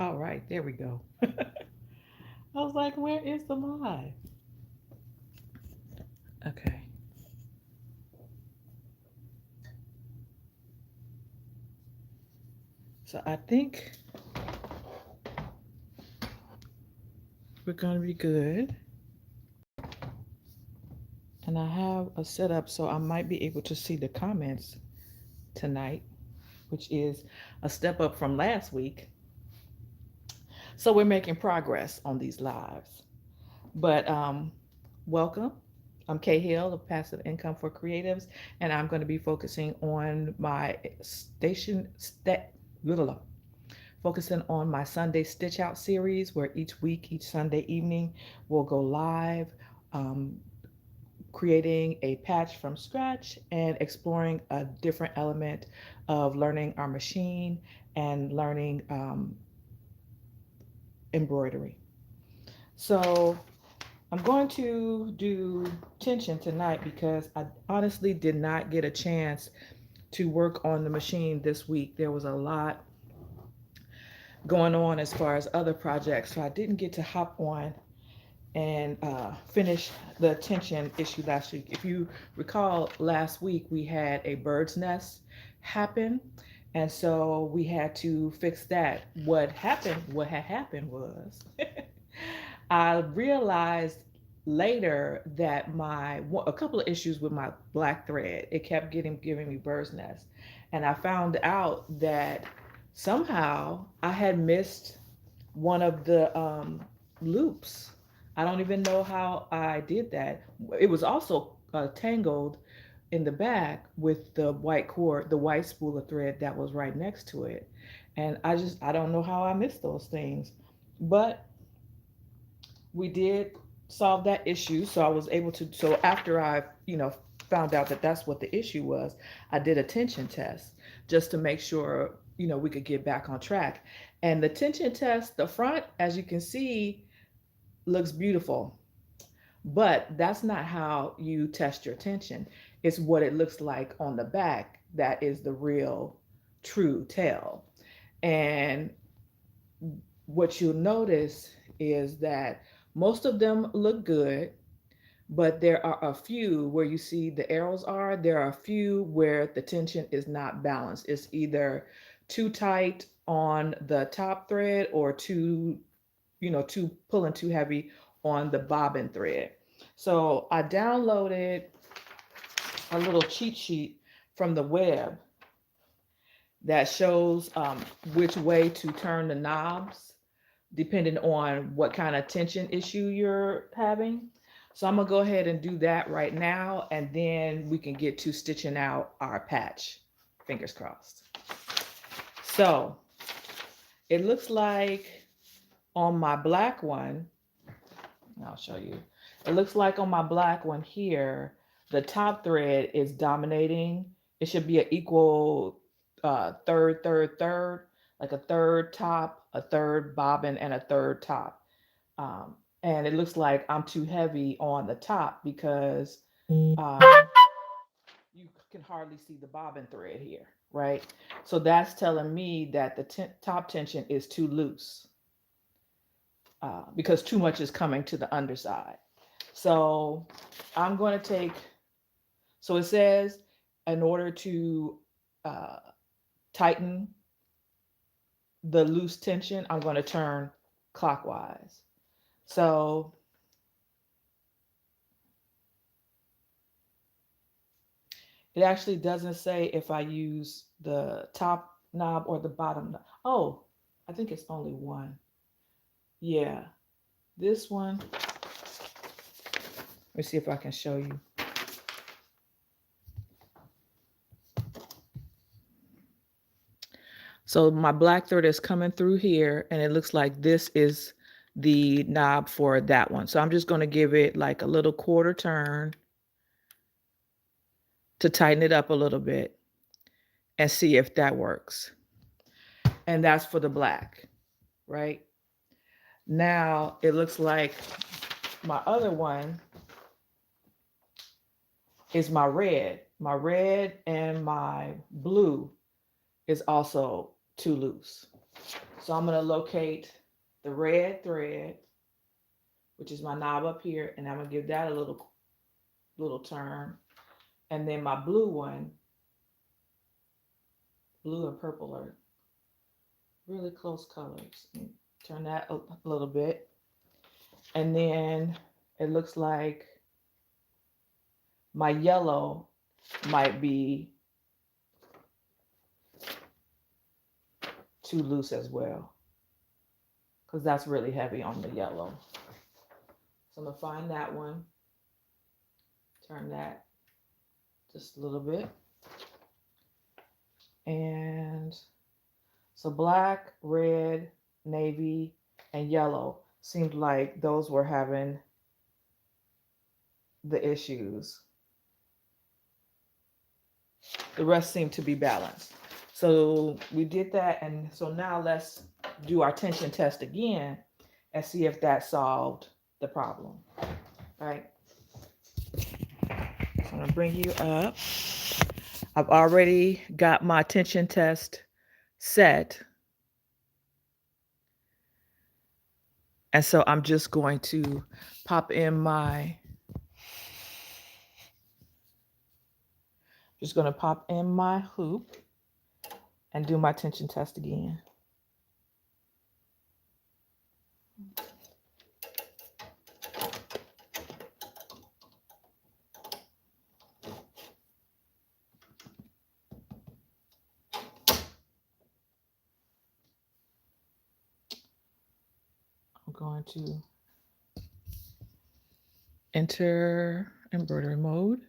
All right, there we go. I was like, where is the live? Okay. So I think we're going to be good. And I have a setup so I might be able to see the comments tonight, which is a step up from last week. So we're making progress on these lives. But welcome. I'm Kay Hill of Passive Income for Creatives, and I'm going to be focusing on my blah, blah, blah, focusing on my Sunday Stitch Out series, where each week, each Sunday evening, we'll go live, um, creating a patch from scratch and exploring a different element of learning our machine and learning embroidery. So I'm going to do tension tonight because I honestly did not get a chance to work on the machine this week. There was a lot going on as far as other projects, so I didn't get to hop on and finish the tension issue last week. If you recall, last week we had a bird's nest happen, and so we had to fix that. What had happened was I realized later that my a couple of issues with my black thread, it kept getting giving me bird's nest, and I found out that somehow I had missed one of the loops. I don't even know how I did that. It was also tangled in the back with the white cord, the white spool of thread that was right next to it. And I don't know how I missed those things. But we did solve that issue. So I was able to, so after I, found out that that's what the issue was, I did a tension test just to make sure, we could get back on track. And the tension test, the front, as you can see, looks beautiful. But that's not how you test your tension. It's what it looks like on the back that is the real, true tell. And what you'll notice is that most of them look good, but there are a few where you see the arrows are, there are a few where the tension is not balanced. It's either too tight on the top thread or too pulling too heavy on the bobbin thread. So I downloaded a little cheat sheet from the web that shows which way to turn the knobs depending on what kind of tension issue you're having. So I'm gonna go ahead and do that right now, and then we can get to stitching out our patch. Fingers crossed. So it looks like on my black one, I'll show you. It looks like on my black one here, the top thread is dominating. It should be an equal third, third, third, like a third top, a third bobbin, and a third top. And it looks like I'm too heavy on the top because you can hardly see the bobbin thread here, right? So that's telling me that the top tension is too loose because too much is coming to the underside. So I'm going to take, so it says in order to uh, tighten the loose tension, I'm going to turn clockwise. So it actually doesn't say if I use the top knob or the bottom knob. Oh, I think it's only one. Yeah, this one. Let me see if I can show you. So my black thread is coming through here, and it looks like this is the knob for that one. So I'm just going to give it like a little quarter turn to tighten it up a little bit and see if that works. And that's for the black, right? Now it looks like my other one is my red. My red and my blue is also too loose. So I'm going to locate the red thread, which is my knob up here, and I'm going to give that a little turn. And then my blue one, blue and purple are really close colors. Turn that a little bit. And then it looks like my yellow might be too loose as well, because that's really heavy on the yellow. So I'm going to find that one, turn that just a little bit. And so black, red, navy, and yellow seemed like those were having the issues. The rest seemed to be balanced. So we did that, and so now let's do our tension test again and see if that solved the problem. All right. So I'm gonna bring you up. I've already got my tension test set. And so I'm just going to pop in my hoop and do my tension test again. I'm going to enter embroidery mode.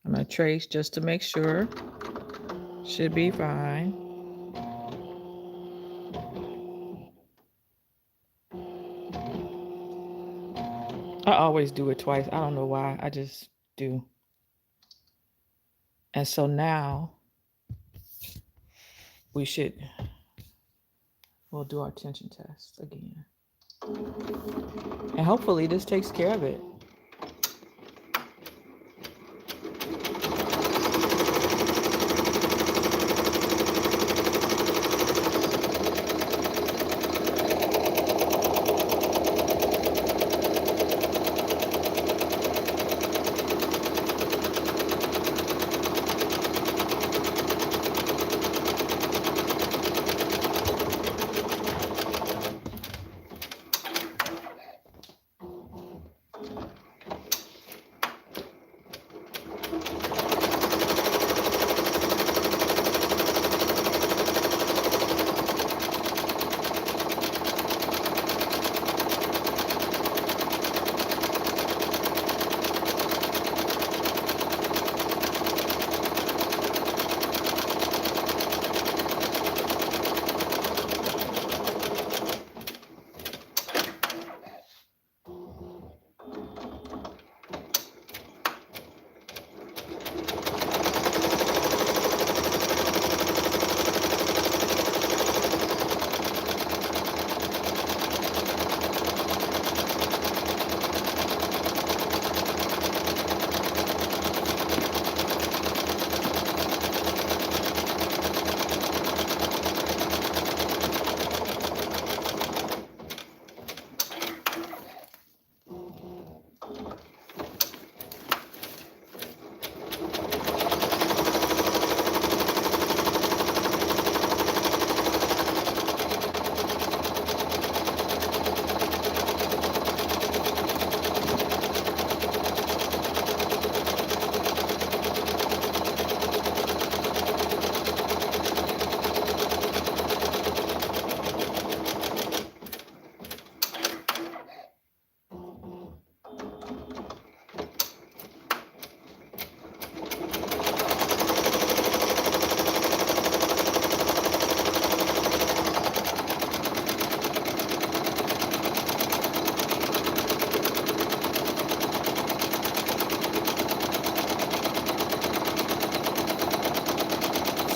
I'm going to trace just to make sure. Should be fine. I always do it twice. I don't know why. I just do. And so now we'll do our tension test again. And hopefully this takes care of it.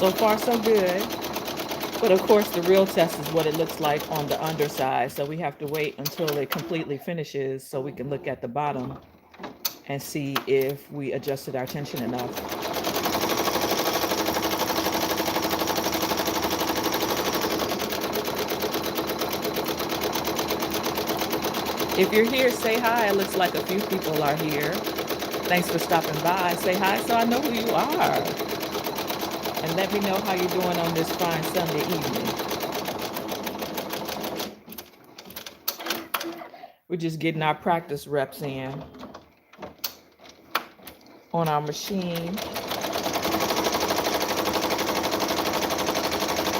So far, so good. But of course, the real test is what it looks like on the underside. So we have to wait until it completely finishes so we can look at the bottom and see if we adjusted our tension enough. If you're here, say hi. It looks like a few people are here. Thanks for stopping by. Say hi so I know who you are. And let me know how you're doing on this fine Sunday evening. We're just getting our practice reps in on our machine.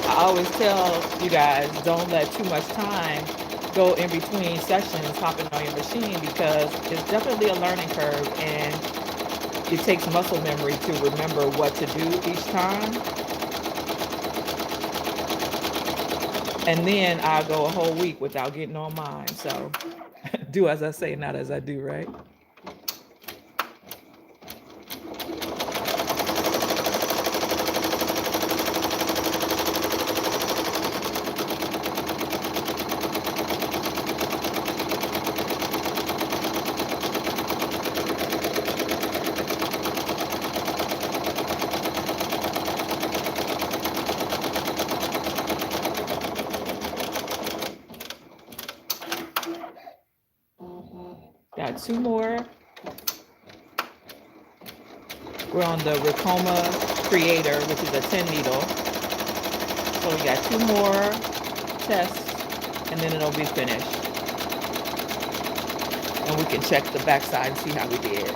I always tell you guys, don't let too much time go in between sessions hopping on your machine, because it's definitely a learning curve and it takes muscle memory to remember what to do each time. And then I'll go a whole week without getting on mine. So do as I say, not as I do, right? Got two more. We're on the Ricoma Creator, which is a 10 needle. So we got two more tests and then it'll be finished. And we can check the backside and see how we did.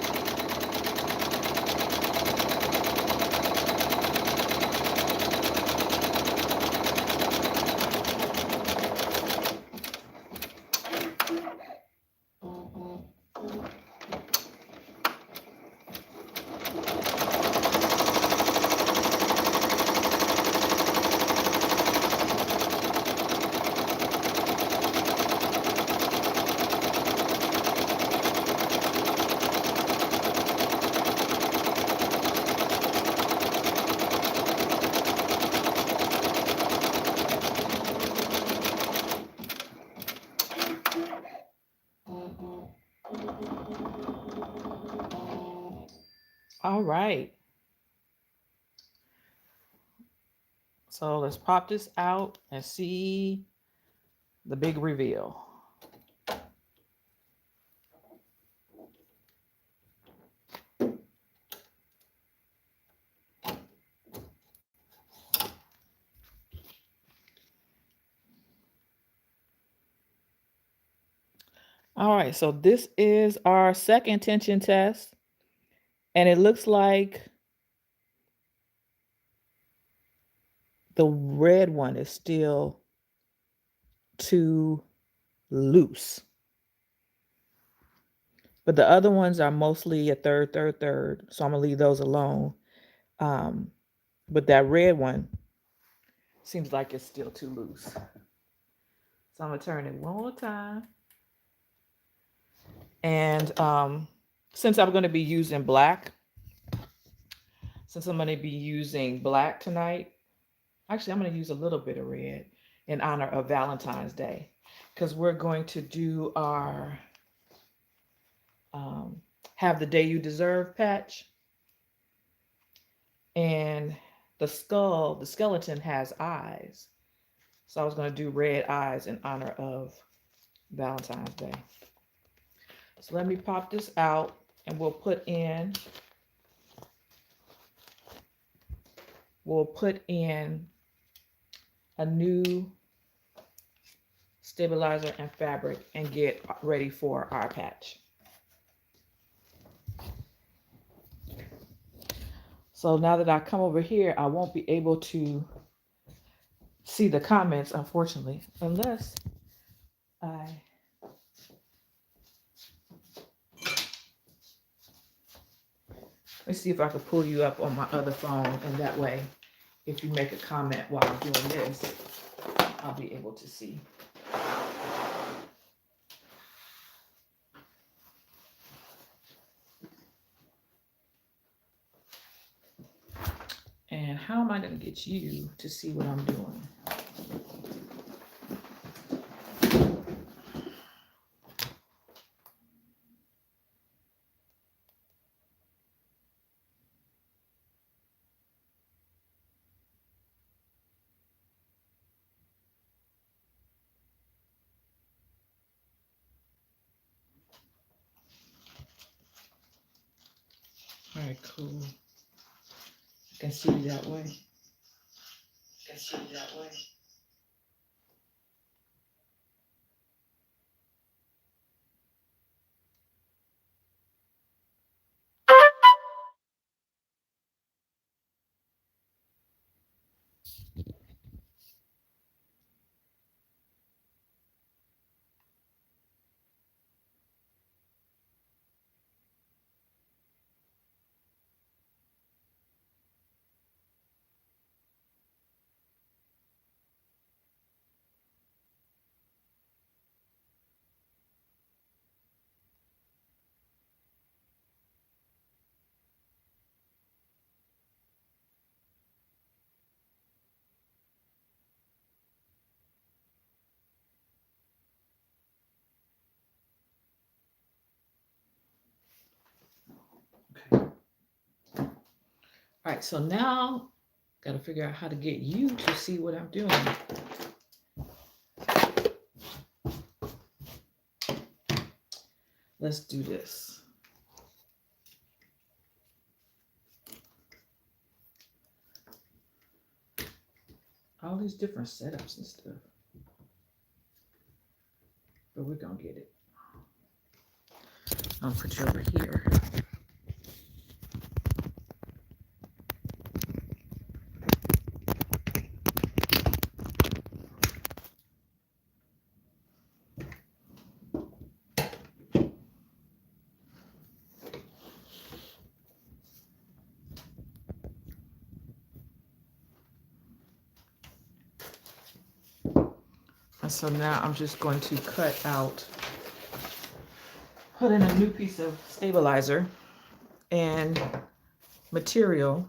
All right. So let's pop this out and see the big reveal. All right, so this is our second tension test, and it looks like the red one is still too loose. But the other ones are mostly a third, third, third. So I'm gonna leave those alone. But that red one seems like it's still too loose. So I'm gonna turn it one more time. And since I'm gonna be using black, since I'm gonna be using black tonight, actually I'm gonna use a little bit of red in honor of Valentine's Day, because we're going to do our Have the Day You Deserve patch. And the skeleton has eyes. So I was going to do red eyes in honor of Valentine's Day. So let me pop this out and we'll put in a new stabilizer and fabric and get ready for our patch. So now that I come over here, I won't be able to see the comments, unfortunately, unless I let me see if I can pull you up on my other phone, and that way, if you make a comment while I'm doing this, I'll be able to see. And how am I going to get you to see what I'm doing? right, cool. I can see you that way. Okay. All right, so now got to figure out how to get you to see what I'm doing. Let's do this. All these different setups and stuff. But we're going to get it. I'll put you over here. And so now I'm just going to cut out, put in a new piece of stabilizer and material.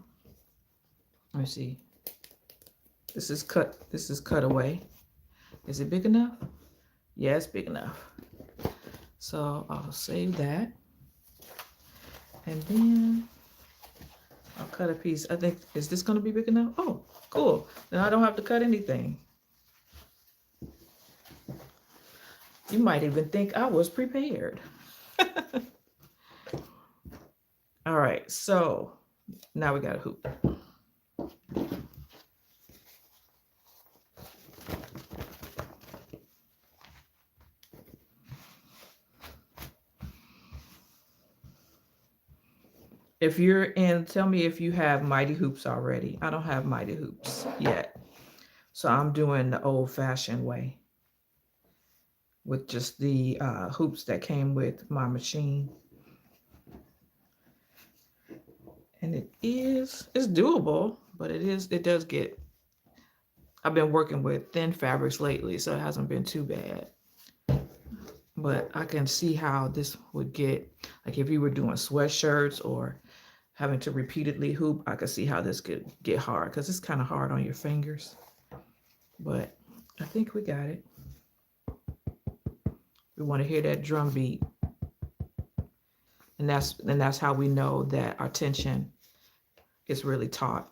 Let me see. This is cut away. Is it big enough? Yeah, it's big enough. So I'll save that. And then I'll cut a piece. I think, is this gonna be big enough? Oh, cool. Then I don't have to cut anything. You might even think I was prepared. All right, so now we got a hoop. If you're in, tell me if you have mighty hoops already. I don't have mighty hoops yet. So I'm doing the old-fashioned way with just the hoops that came with my machine. And it's doable, but it does get, I've been working with thin fabrics lately, so it hasn't been too bad. But I can see how this would get, like if you were doing sweatshirts or having to repeatedly hoop, I could see how this could get hard because it's kind of hard on your fingers. But I think we got it. We want to hear that drum beat. And that's how we know that our tension is really taut.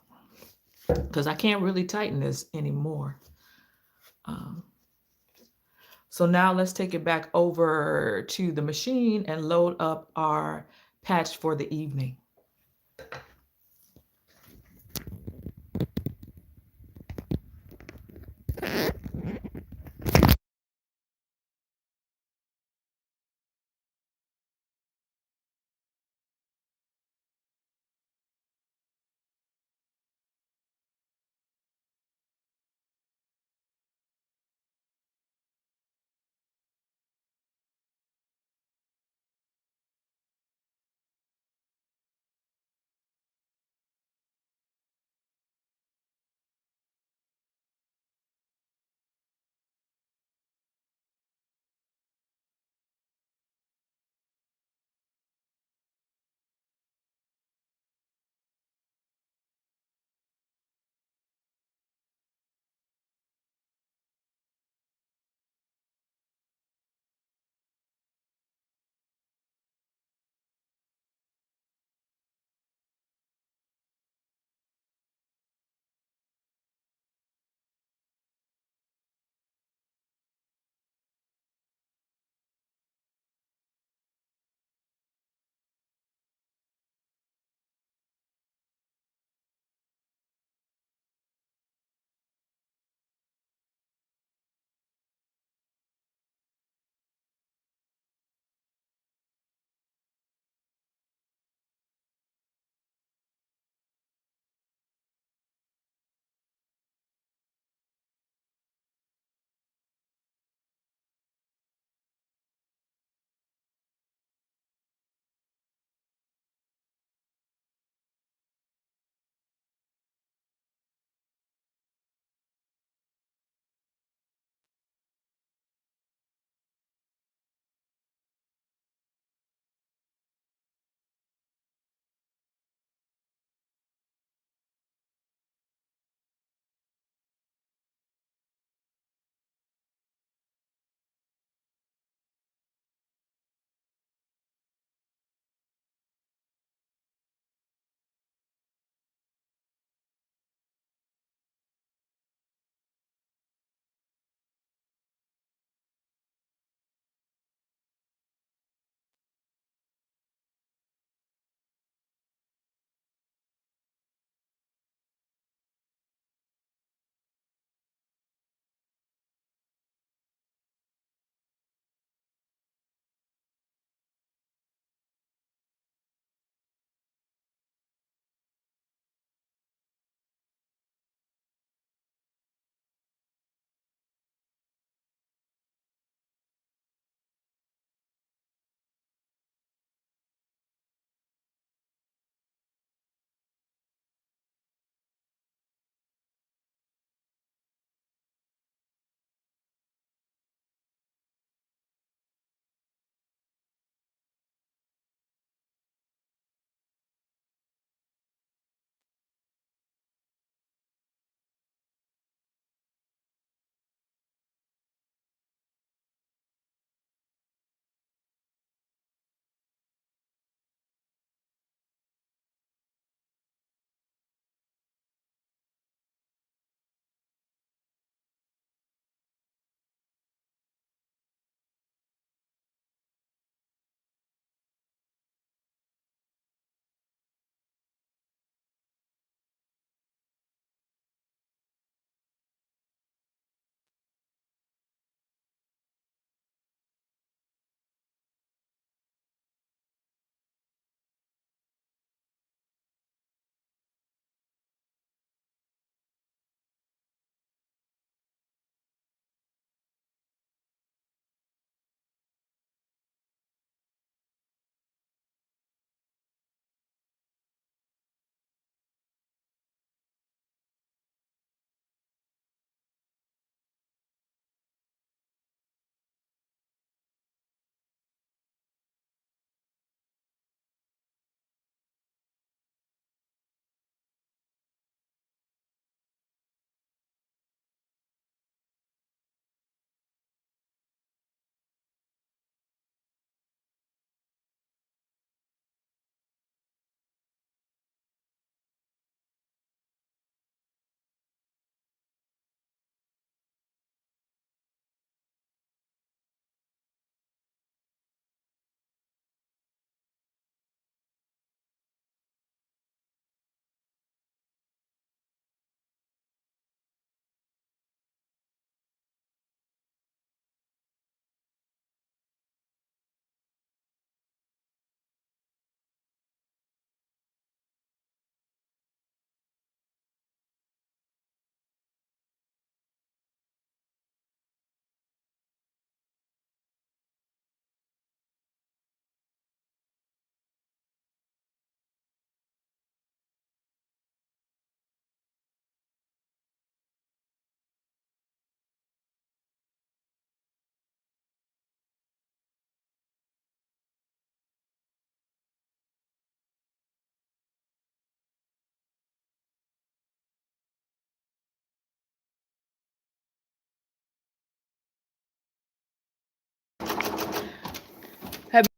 Because I can't really tighten this anymore. So now let's take it back over to the machine and load up our patch for the evening.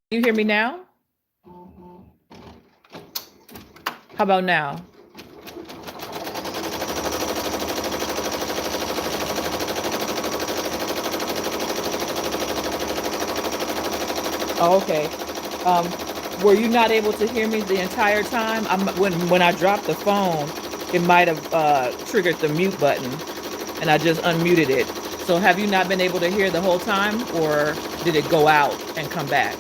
You hear me now? How about now? Oh, okay. Um, were you not able to hear me the entire time? When I dropped the phone, it might have triggered the mute button, and I just unmuted it. So have you not been able to hear the whole time, or did it go out and come back?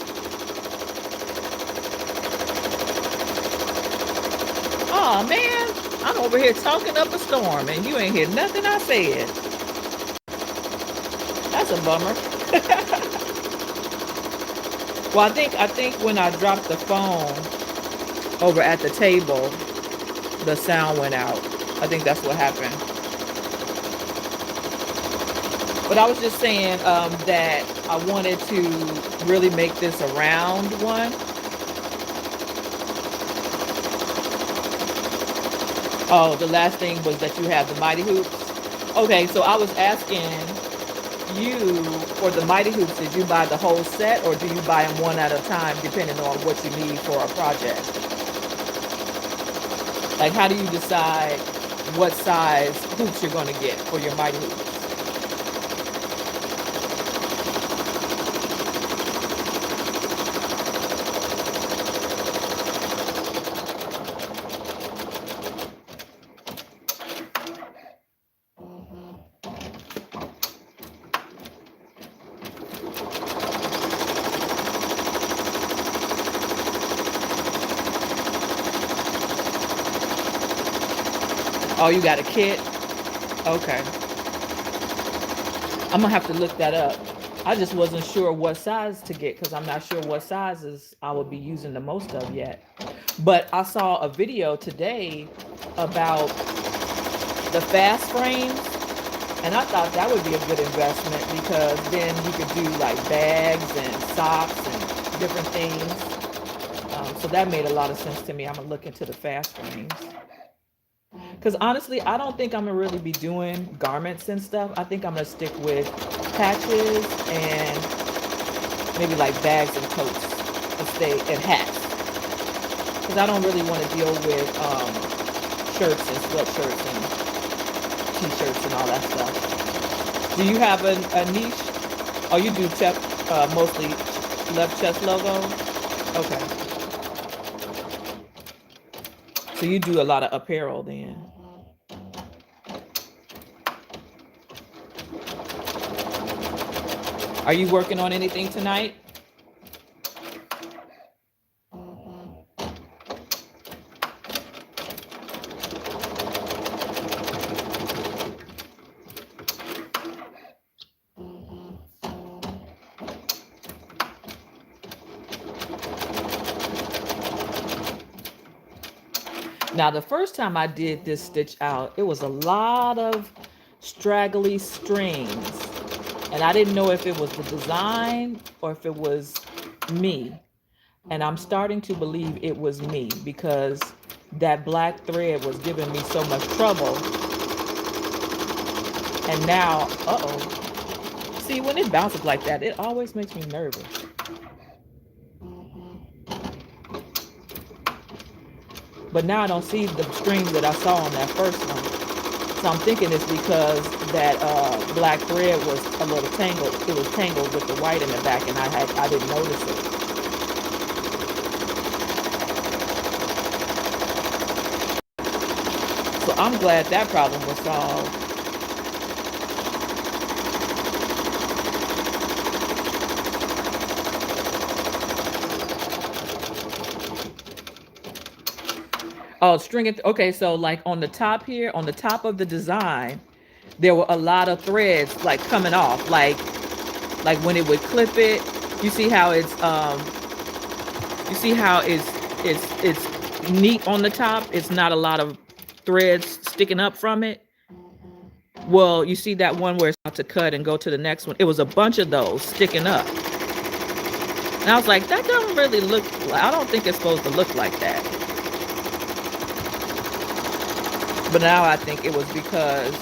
Oh man, I'm over here talking up a storm, and you ain't hear nothing I said. That's a bummer. Well, I think when I dropped the phone over at the table, the sound went out. I think that's what happened. But I was just saying that I wanted to really make this a round one. Oh, the last thing was that you have the mighty hoops. Okay, so I was asking you for the mighty hoops, did you buy the whole set or do you buy them one at a time depending on what you need for a project? Like, how do you decide what size hoops you're going to get for your mighty hoops? Oh, you got a kit? Okay. I'm gonna have to look that up. I just wasn't sure what size to get because I'm not sure what sizes I would be using the most of yet. But I saw a video today about the fast frames, and I thought that would be a good investment because then you could do like bags and socks and different things. So that made a lot of sense to me. I'm gonna look into the fast frames. Because honestly, I don't think I'm gonna really be doing garments and stuff. I think I'm gonna stick with patches and maybe like bags and coats and hats. Because I don't really want to deal with shirts and sweatshirts and t-shirts and all that stuff. Do you have a niche? Oh, you do mostly left chest logo? Okay. So you do a lot of apparel then. Are you working on anything tonight? Now, the first time I did this stitch out, it was a lot of straggly strings. And I didn't know if it was the design or if it was me. And I'm starting to believe it was me because that black thread was giving me so much trouble. And now, uh-oh. See, when it bounces like that, it always makes me nervous. But now I don't see the strings that I saw on that first one. So I'm thinking it's because that black thread was a little tangled. It was tangled with the white in the back, and I didn't notice it. So I'm glad that problem was solved. Oh, string it. Okay, so like on the top here, on the top of the design, there were a lot of threads like coming off. Like when it would clip it, you see how it's it's neat on the top. It's not a lot of threads sticking up from it. Well, you see that one where it's about to cut and go to the next one. It was a bunch of those sticking up. And I was like, that doesn't really look, I don't think it's supposed to look like that. But now I think it was because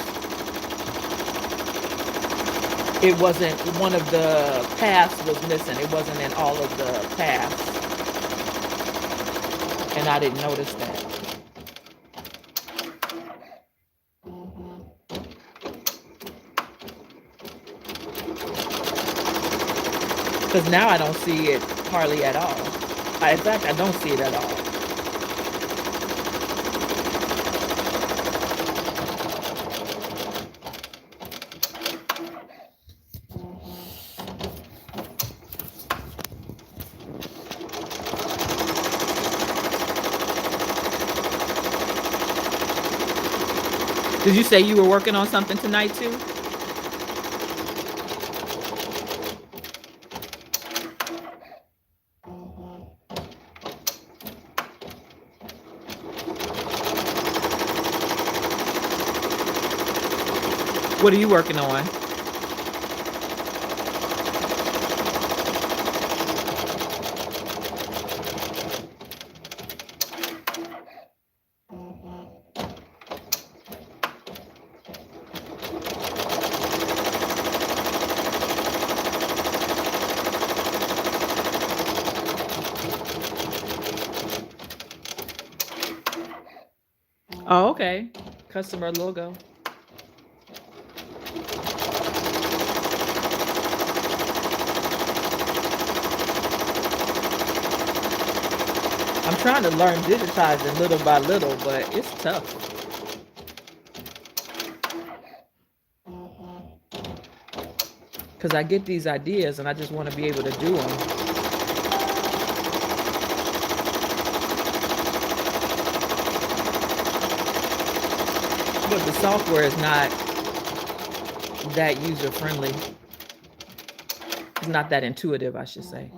It wasn't, one of the paths was missing. It wasn't in all of the paths, and I didn't notice that. Because now I don't see it hardly at all. In fact, I don't see it at all. Did you say you were working on something tonight too? What are you working on? Oh, okay. Customer logo. I'm trying to learn digitizing little by little, but it's tough. Because I get these ideas and I just want to be able to do them. But the software is not that user friendly. It's not that intuitive, I should say.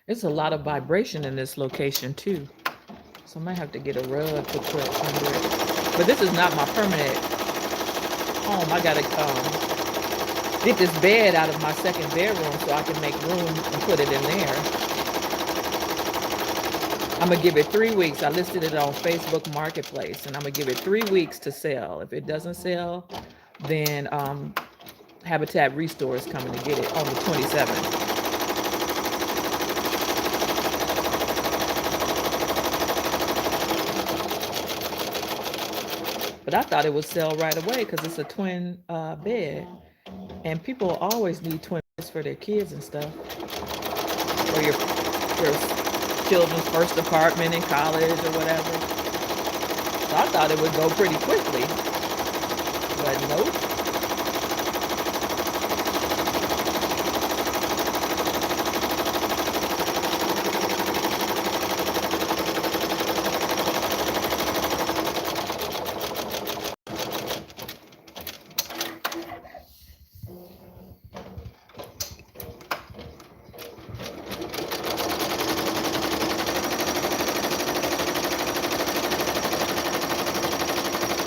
It's a lot of vibration in this location too. So I might have to get a rug to put under it. But this is not my permanent home. I gotta get this bed out of my second bedroom so I can make room and put it in there. I'm gonna give it 3 weeks. I listed it on Facebook Marketplace and I'm gonna give it 3 weeks to sell. If it doesn't sell, then Habitat Restore is coming to get it on the 27th. But I thought it would sell right away because it's a twin bed. And people always need twin beds for their kids and stuff. Or your children's first apartment in college or whatever. So I thought it would go pretty quickly. But nope.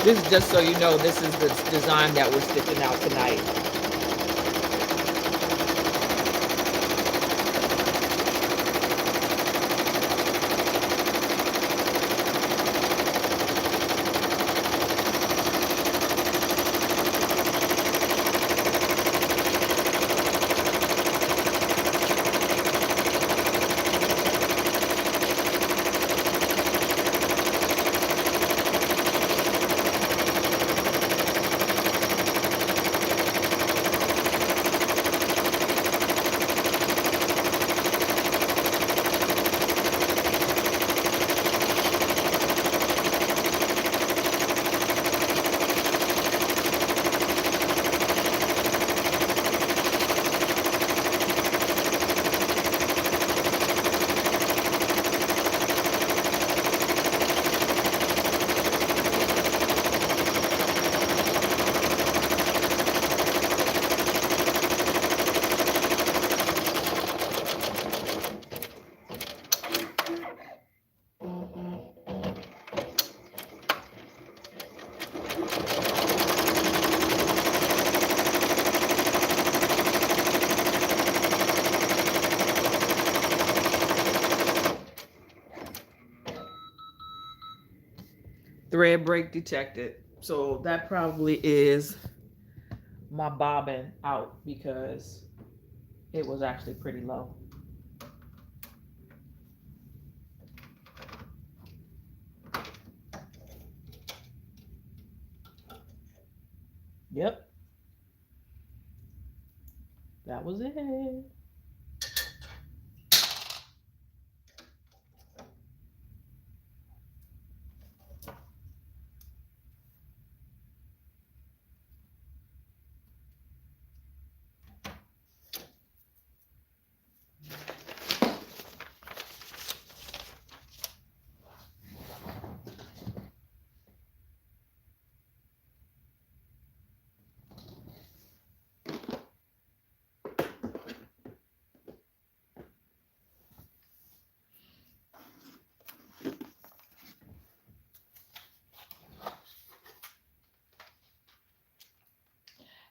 This is just so you know, this is the design that we're stitching out tonight. Thread break detected. So that probably is my bobbin out because it was actually pretty low. Yep, that was it.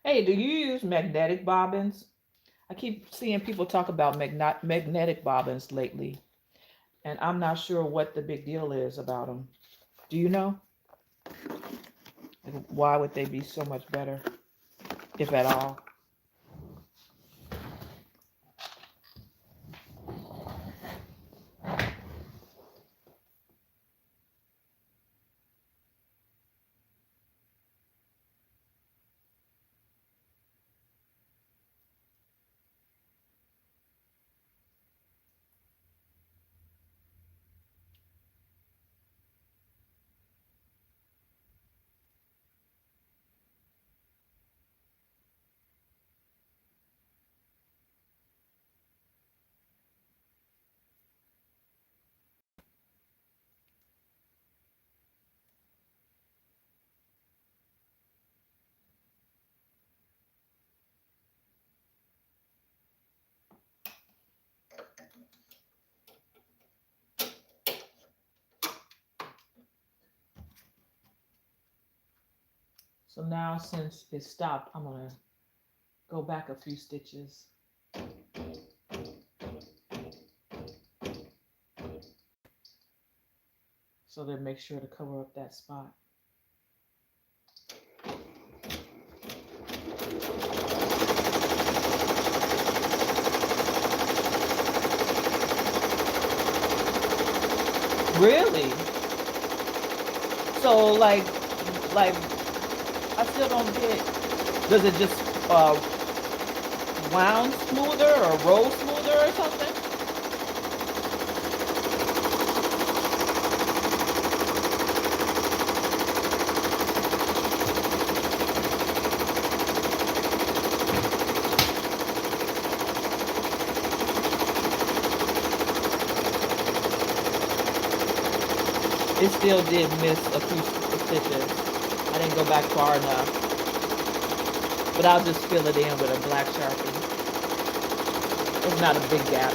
Hey, do you use magnetic bobbins? I keep seeing people talk about magnetic bobbins lately, and I'm not sure what the big deal is about them. Do you know? Like, why would they be so much better, if at all? So now since it stopped, I'm gonna go back a few stitches so that make sure to cover up that spot. Really? So like I still don't get. Does it just wound smoother or roll smoother or something? It still did miss a few stitches. I didn't go back far enough. But I'll just fill it in with a black Sharpie. It's not a big gap.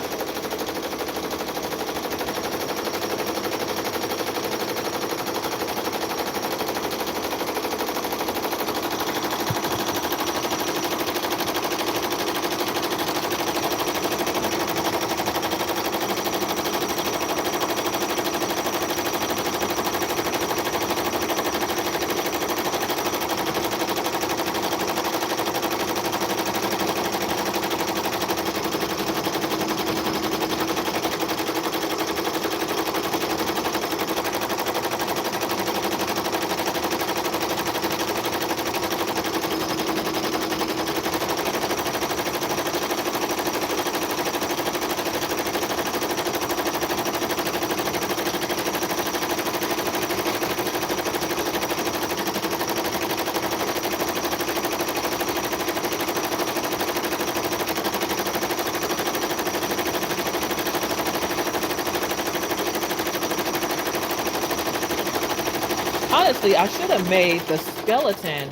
Honestly, I should have made the skeleton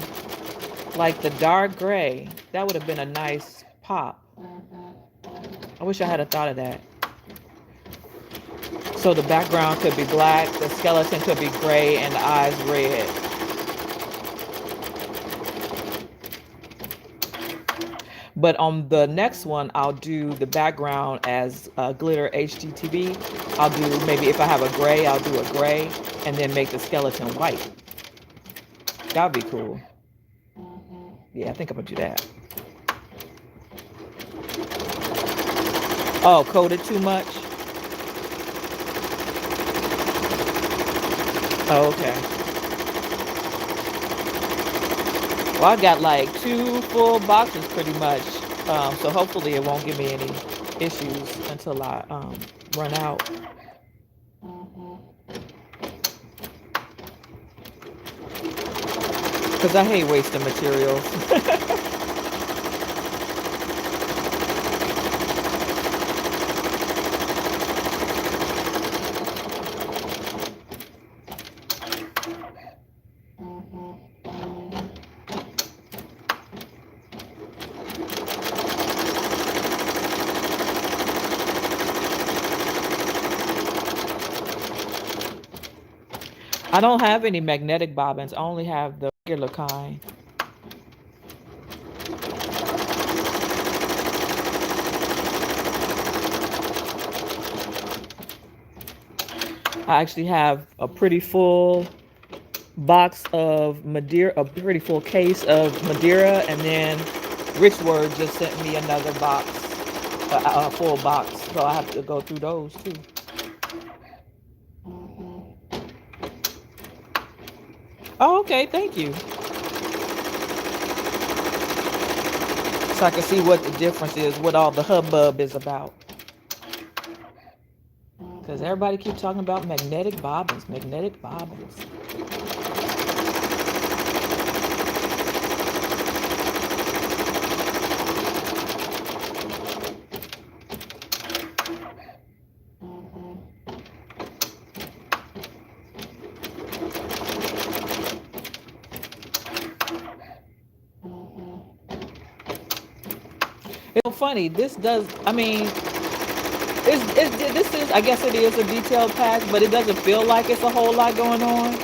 like the dark gray. That would have been a nice pop. I wish I had a thought of that. So the background could be black, the skeleton could be gray, and the eyes red. But on the next one, I'll do the background as glitter HGTV. I'll do, maybe if I have a gray, I'll do a gray and then make the skeleton white. That'd be cool. Yeah, I think I'm gonna do that. Oh, coated too much? Oh, okay. Well, I got like 2 full boxes pretty much. So hopefully it won't give me any issues until I run out. Because I hate wasting materials. I don't have any magnetic bobbins. I only have the regular kind. I actually have a pretty full box of Madeira, a pretty full case of Madeira, and then Richword just sent me another box, a full box. So I have to go through those too. Oh, okay, thank you. So I can see what the difference is, what all the hubbub is about. Because everybody keeps talking about magnetic bobbins, magnetic bobbins. It's funny. This does. I mean, this is. I guess it is a detailed pack, but it doesn't feel like it's a whole lot going on.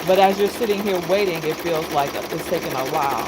But as you're sitting here waiting, it feels like it's taking a while.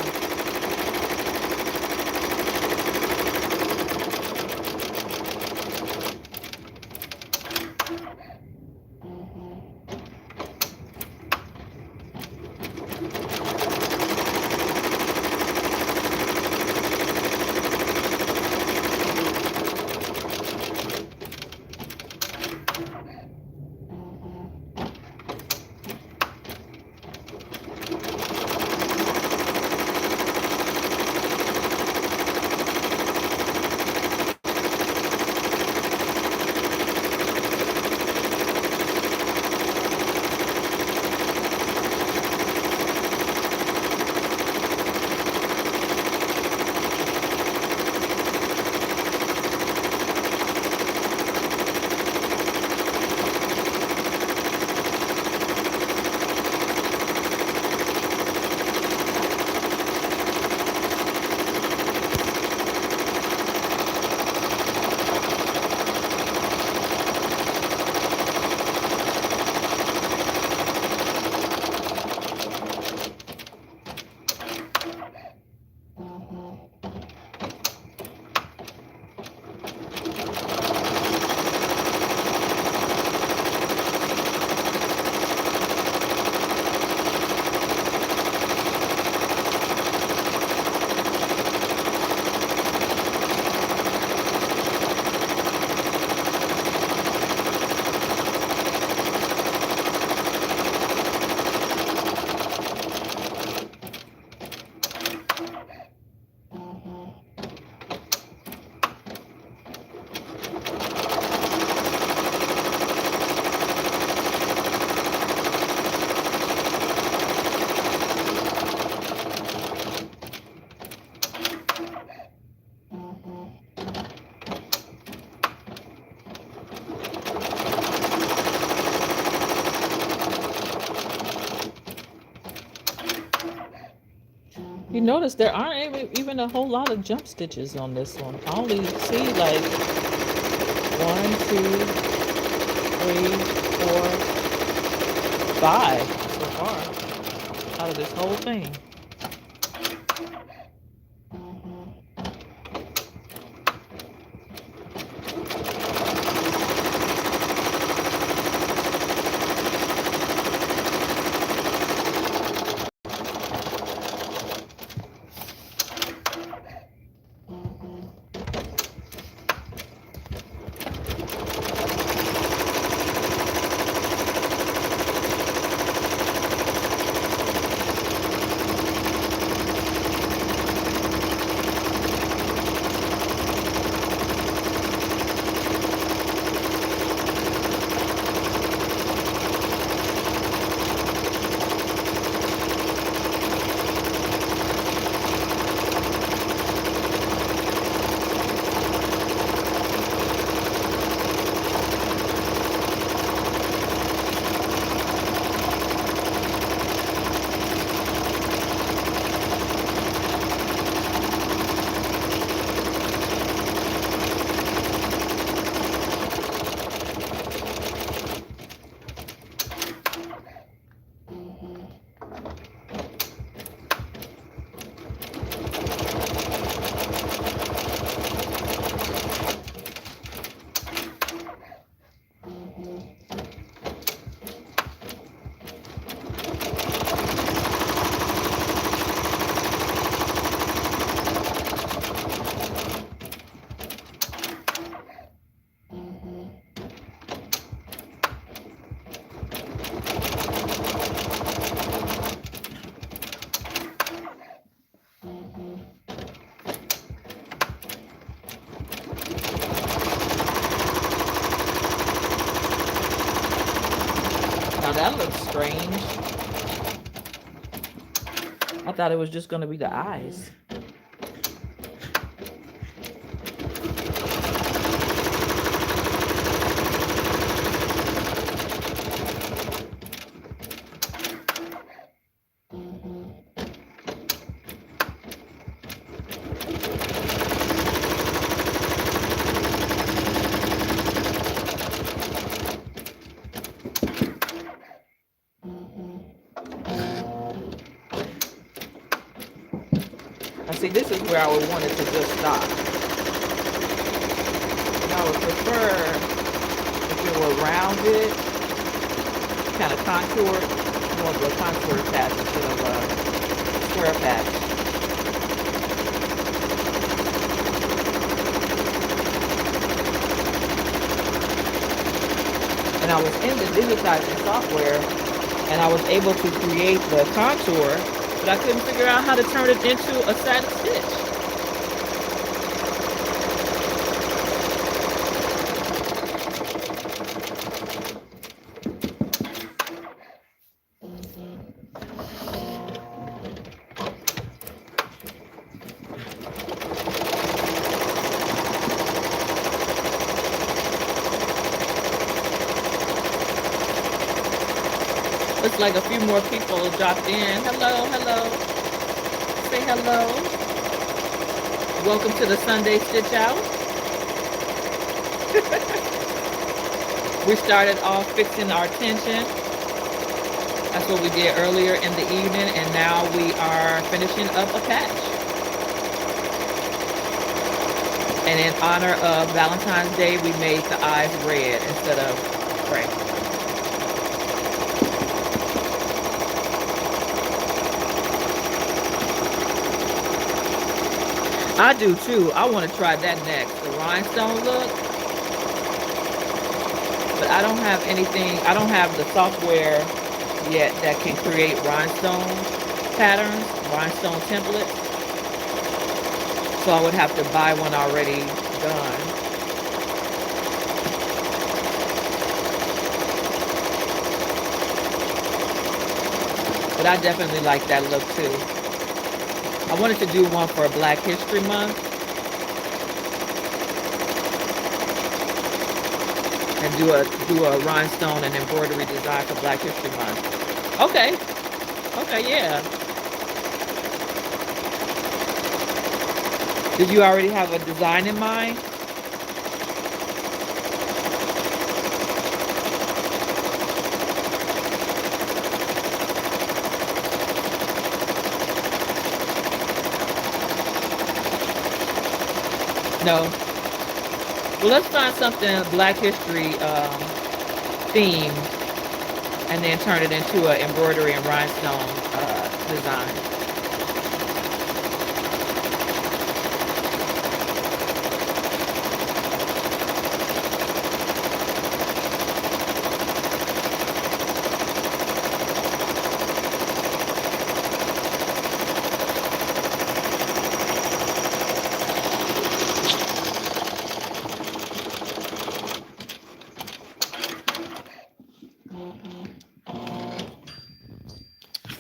You notice there aren't even a whole lot of jump stitches on this one. I only see like 1, 2, 3, 4, 5 so far out of this whole thing. Now that looks strange. I thought it was just going to be the eyes. I see this is where I would want it to just stop. And I would prefer if it were rounded, kind of contoured, more of a contoured patch instead of a square patch. And I was in the digitizing software and I was able to create the contour, but I couldn't figure out how to turn it into a satin stitch. Looks like a few more people dropped in. Hello, hello. Say hello. Welcome to the Sunday Stitch Out. We started off fixing our tension. That's what we did earlier in the evening, and now we are finishing up a patch. And in honor of Valentine's Day, we made the eyes red instead of gray. I do too. I want to try that next. The rhinestone look. But I don't have anything, I don't have the software yet that can create rhinestone patterns, rhinestone templates. So I would have to buy one already done. But I definitely like that look too. I wanted to do one for Black History Month. And do a rhinestone and embroidery design for Black History Month. Okay. Okay, yeah. Did you already have a design in mind? No. Well, let's find something Black History themed and then turn it into an embroidery and rhinestone design.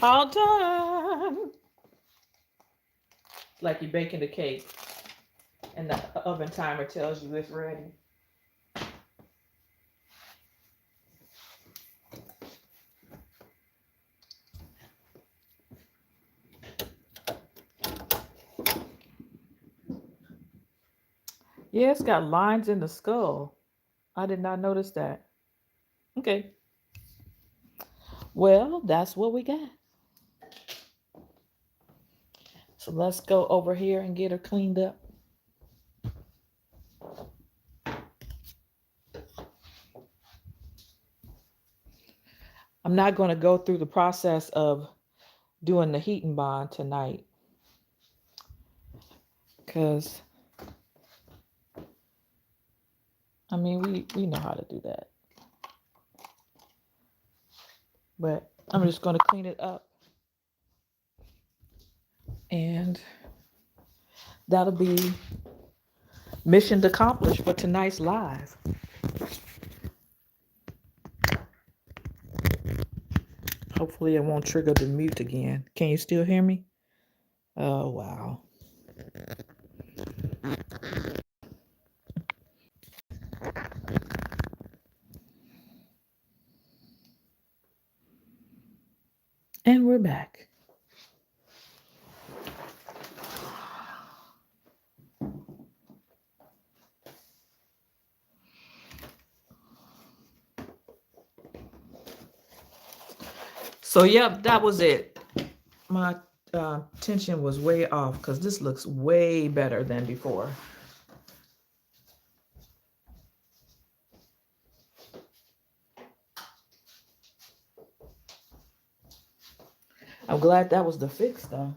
All done. It's like you're baking the cake and the oven timer tells you it's ready. Yeah, it's got lines in the skull. I did not notice that. Okay. Well, that's what we got. So let's go over here and get her cleaned up. I'm not going to go through the process of doing the heat and bond tonight because, I mean, we know how to do that. But I'm just going to clean it up. And that'll be mission accomplished for tonight's live. Hopefully it won't trigger the mute again. Can you still hear me? Oh, wow. And we're back. So, yep, that was it. My tension was way off because this looks way better than before. I'm glad that was the fix, though.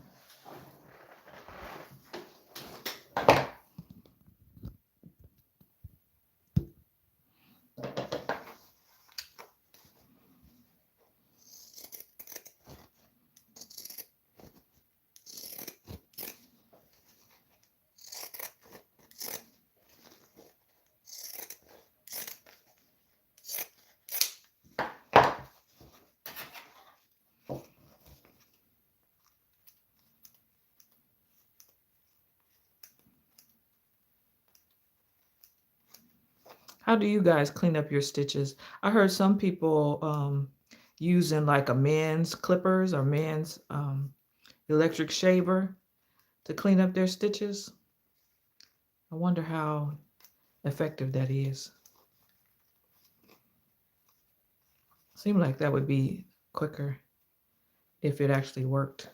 How do you guys clean up your stitches? I heard some people using like a men's clippers or men's electric shaver to clean up their stitches. I wonder how effective that is. Seemed like that would be quicker if it actually worked.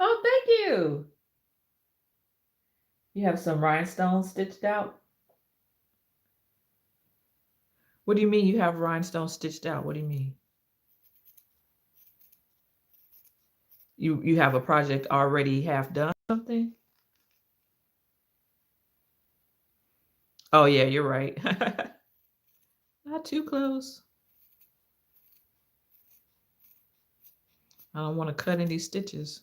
Oh, thank you. You have some rhinestones stitched out? What do you mean you have rhinestones stitched out? What do you mean? You have a project already half done something? Oh yeah, you're right. Not too close. I don't want to cut any stitches.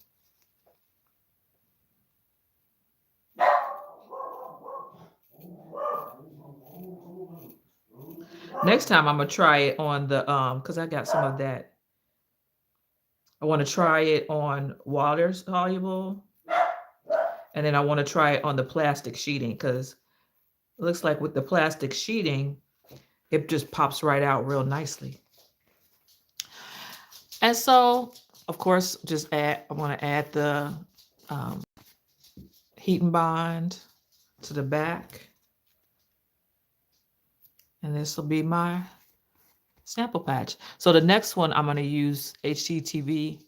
Next time I'm gonna try it on the because I got some of that. I want to try it on water soluble, and then I want to try it on the plastic sheeting because it looks like with the plastic sheeting, it just pops right out real nicely. And so, of course, I want to add the heat and bond to the back. And this will be my sample patch. So the next one, I'm going to use HGTV.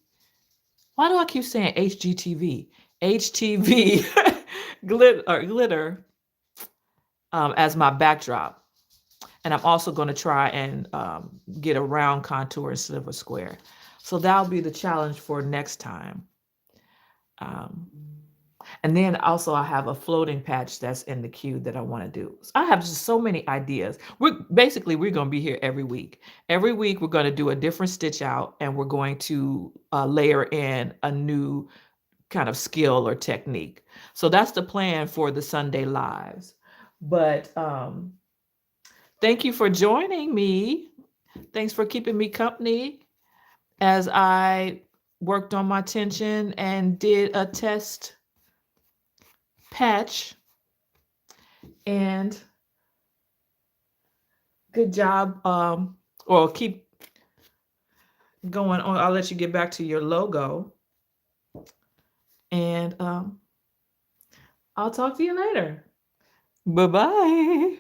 Why do I keep saying HGTV? HTV glitter as my backdrop. And I'm also going to try and get a round contour instead of a square. So that'll be the challenge for next time. And then also I have a floating patch that's in the queue that I want to do. I have just so many ideas. We're going to be here every week. Every week we're going to do a different stitch out and we're going to layer in a new kind of skill or technique. So that's the plan for the Sunday lives. But thank you for joining me. Thanks for keeping me company as I worked on my tension and did a test patch. And good job. Or keep going on. I'll let you get back to your logo. And I'll talk to you later. Bye-bye.